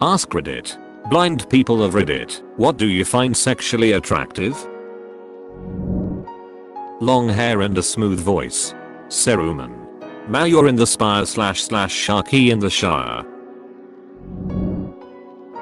AskReddit. Blind people of Reddit, what do you find sexually attractive? Long hair and a smooth voice. Cerumen. Ma you're in the spire / Sharky in the Shire.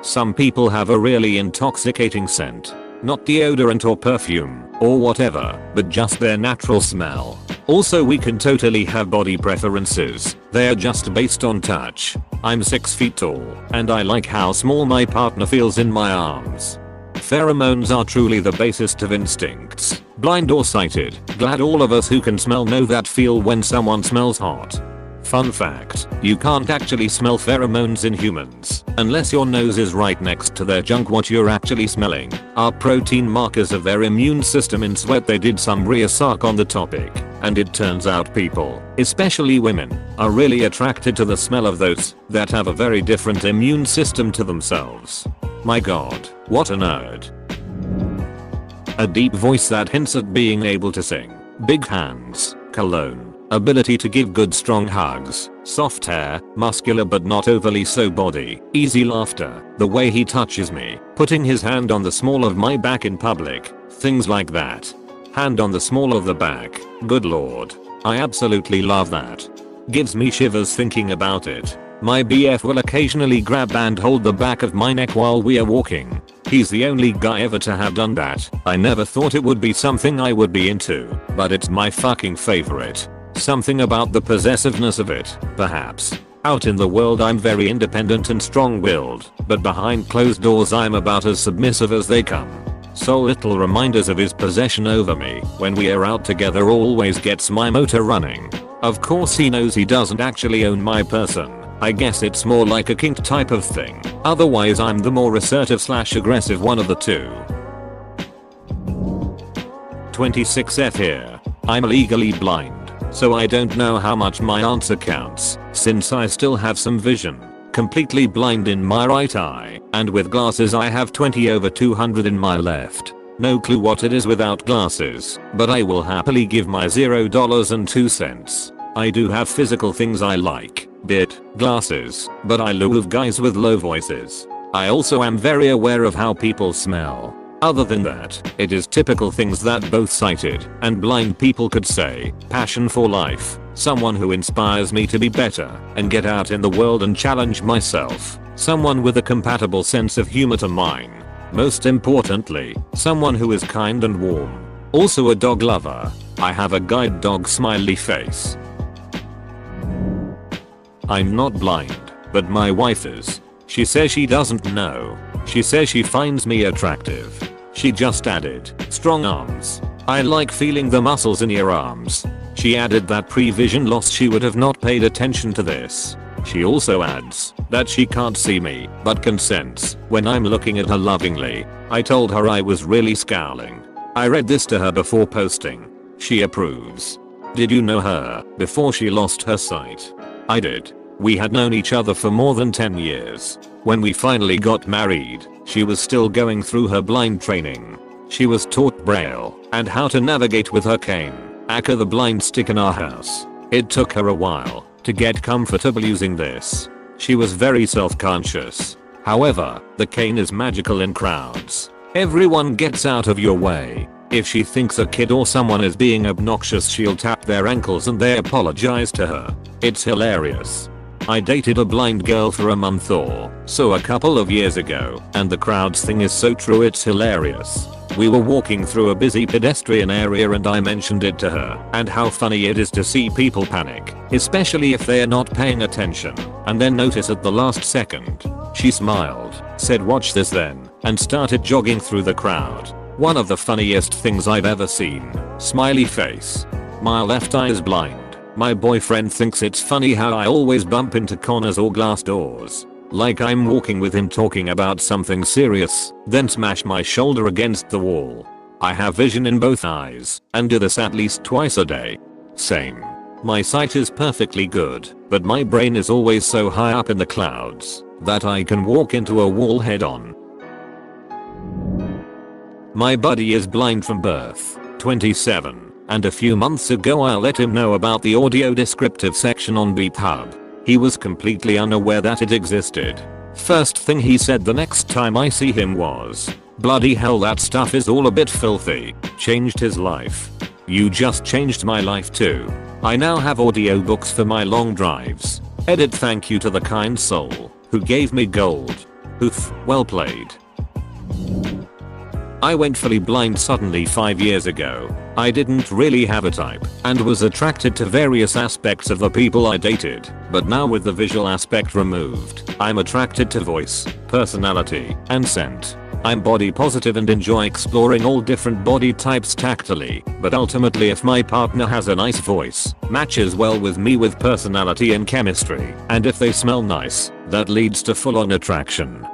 Some people have a really intoxicating scent. Not deodorant or perfume, or whatever, but just their natural smell. Also we can totally have body preferences, they're just based on touch. I'm 6 feet tall, and I like how small my partner feels in my arms. Pheromones are truly the basest of instincts. Blind or sighted, glad all of us who can smell know that feel when someone smells hot. Fun fact, you can't actually smell pheromones in humans, unless your nose is right next to their junk. What you're actually smelling are protein markers of their immune system in sweat. They did some research on the topic, and it turns out people, especially women, are really attracted to the smell of those that have a very different immune system to themselves. My god, what a nerd. A deep voice that hints at being able to sing, big hands, cologne, ability to give good strong hugs, soft hair, muscular but not overly so body, easy laughter, the way he touches me, putting his hand on the small of my back in public, things like that. Hand on the small of the back, good lord. I absolutely love that. Gives me shivers thinking about it. My BF will occasionally grab and hold the back of my neck while we are walking. He's the only guy ever to have done that. I never thought it would be something I would be into, but it's my fucking favorite. Something about the possessiveness of it, perhaps. Out in the world I'm very independent and strong-willed, but behind closed doors I'm about as submissive as they come. So little reminders of his possession over me when we are out together always gets my motor running. Of course he knows he doesn't actually own my person. I guess it's more like a kink type of thing. Otherwise I'm the more assertive / aggressive one of the two. 26F here. I'm legally blind, so I don't know how much my answer counts, since I still have some vision. Completely blind in my right eye, and with glasses I have 20/200 in my left. No clue what it is without glasses, but I will happily give my $0.02. I do have physical things I like, beard, glasses, but I love guys with low voices. I also am very aware of how people smell. Other than that, it is typical things that both sighted and blind people could say. Passion for life, someone who inspires me to be better and get out in the world and challenge myself, someone with a compatible sense of humor to mine. Most importantly, someone who is kind and warm. Also a dog lover. I have a guide dog smiley face. I'm not blind, but my wife is. She says she doesn't know. She says she finds me attractive. She just added, strong arms. I like feeling the muscles in your arms. She added that pre-vision loss she would have not paid attention to this. She also adds that she can't see me, but can sense when I'm looking at her lovingly. I told her I was really scowling. I read this to her before posting. She approves. Did you know her before she lost her sight? I did. We had known each other for more than 10 years. When we finally got married, she was still going through her blind training. She was taught Braille and how to navigate with her cane, aka the blind stick in our house. It took her a while to get comfortable using this. She was very self-conscious. However, the cane is magical in crowds. Everyone gets out of your way. If she thinks a kid or someone is being obnoxious, she'll tap their ankles and they apologize to her. It's hilarious. I dated a blind girl for a month or so a couple of years ago, and the crowds thing is so true, it's hilarious. We were walking through a busy pedestrian area and I mentioned it to her and how funny it is to see people panic, especially if they are not paying attention, and then notice at the last second. She smiled, said watch this then, and started jogging through the crowd. One of the funniest things I've ever seen. Smiley face. My left eye is blind. My boyfriend thinks it's funny how I always bump into corners or glass doors. Like I'm walking with him talking about something serious, then smash my shoulder against the wall. I have vision in both eyes, and do this at least twice a day. Same. My sight is perfectly good, but my brain is always so high up in the clouds that I can walk into a wall head on. My buddy is blind from birth, 27. And a few months ago I let him know about the audio descriptive section on BeepHub. He was completely unaware that it existed. First thing he said the next time I see him was, "Bloody hell, that stuff is all a bit filthy." Changed his life. You just changed my life too. I now have audiobooks for my long drives. Edit. Thank you to the kind soul who gave me gold. Oof, well played. I went fully blind suddenly 5 years ago. I didn't really have a type and was attracted to various aspects of the people I dated, but now with the visual aspect removed, I'm attracted to voice, personality, and scent. I'm body positive and enjoy exploring all different body types tactily, but ultimately if my partner has a nice voice, matches well with me with personality and chemistry, and if they smell nice, that leads to full-on attraction.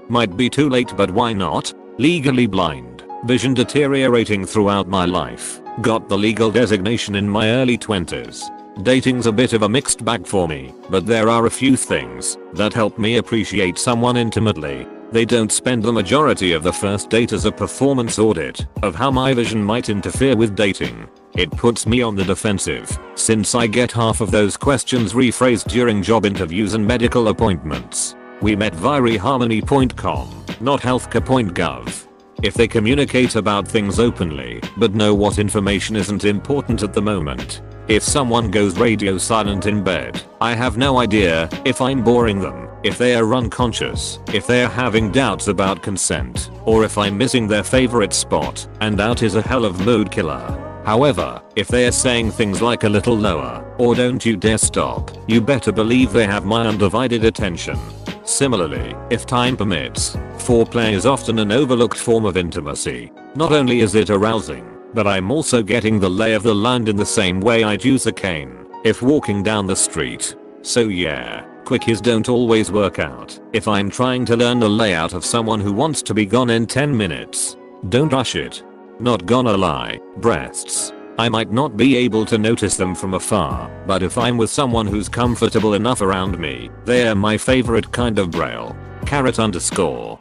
Might be too late, but why not? Legally blind, vision deteriorating throughout my life, got the legal designation in my early 20s. Dating's a bit of a mixed bag for me, but there are a few things that help me appreciate someone intimately. They don't spend the majority of the first date as a performance audit of how my vision might interfere with dating. It puts me on the defensive, since I get half of those questions rephrased during job interviews and medical appointments. We met via eharmony.com, not healthcare.gov. If they communicate about things openly, but know what information isn't important at the moment. If someone goes radio silent in bed, I have no idea if I'm boring them, if they are unconscious, if they are having doubts about consent, or if I'm missing their favorite spot, and doubt is a hell of mood killer. However, if they are saying things like a little lower, or don't you dare stop, you better believe they have my undivided attention. Similarly, if time permits, foreplay is often an overlooked form of intimacy. Not only is it arousing, but I'm also getting the lay of the land in the same way I'd use a cane if walking down the street. So yeah, quickies don't always work out if I'm trying to learn the layout of someone who wants to be gone in 10 minutes. Don't rush it. Not gonna lie, breasts. I might not be able to notice them from afar, but if I'm with someone who's comfortable enough around me, they're my favorite kind of braille. Carrot underscore.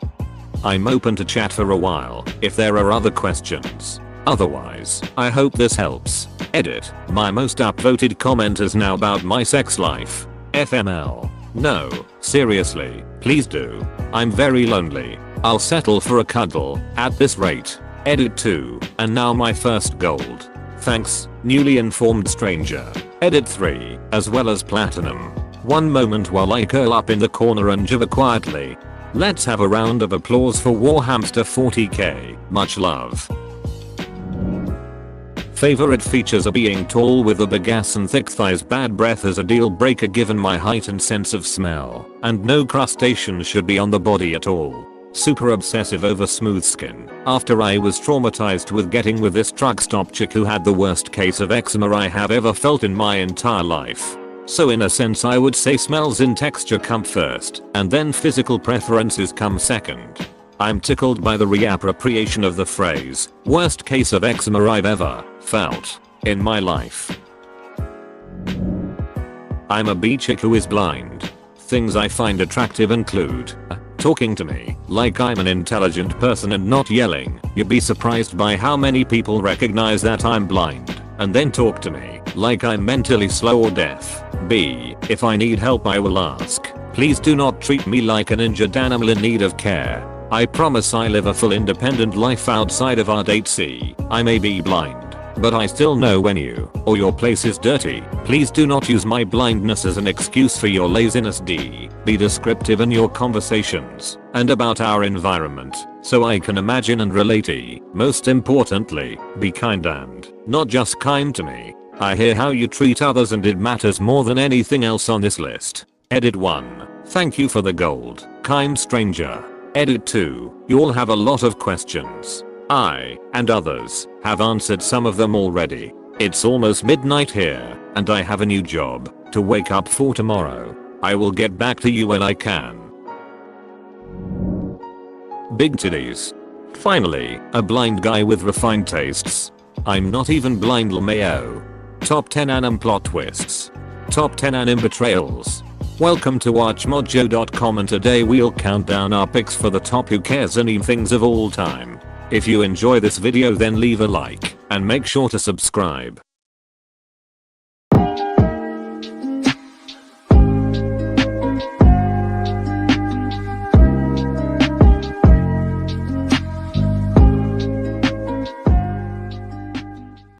I'm open to chat for a while if there are other questions. Otherwise, I hope this helps. Edit. My most upvoted comment is now about my sex life. FML. No, seriously, please do. I'm very lonely. I'll settle for a cuddle at this rate. Edit 2. And now my first gold. Thanks, newly informed stranger. Edit 3, as well as platinum. One moment while I curl up in the corner and jibber quietly. Let's have a round of applause for Warhamster 40k. Much love. Favorite features are being tall with a big ass and thick thighs. Bad breath is a deal breaker given my height and sense of smell. And no crustaceans should be on the body at all. Super obsessive over smooth skin after I was traumatized with getting with this truck stop chick who had the worst case of eczema I have ever felt in my entire life. So in a sense I would say smells and texture come first, and then physical preferences come second. I'm tickled by the reappropriation of the phrase, worst case of eczema I've ever felt in my life. I'm a B chick who is blind. Things I find attractive include talking to me like I'm an intelligent person and not yelling. You'd be surprised by how many people recognize that I'm blind and then talk to me like I'm mentally slow or deaf. B. If I need help I will ask. Please do not treat me like an injured animal in need of care. I promise I live a full independent life outside of our date. C. I may be blind, but I still know when you or your place is dirty. Please do not use my blindness as an excuse for your laziness. D. Be descriptive in your conversations and about our environment so I can imagine and relate. E. Most importantly, be kind and not just kind to me. I hear how you treat others and it matters more than anything else on this list. Edit 1. Thank you for the gold, kind stranger. Edit 2. You all have a lot of questions. I, and others, have answered some of them already. It's almost midnight here, and I have a new job to wake up for tomorrow. I will get back to you when I can. Big titties. Finally, a blind guy with refined tastes. I'm not even blind LMAO. Top 10 anime plot twists. Top 10 anime betrayals. Welcome to WatchMojo.com, and today we'll count down our picks for the top who cares anime things of all time. If you enjoy this video then leave a like and make sure to subscribe.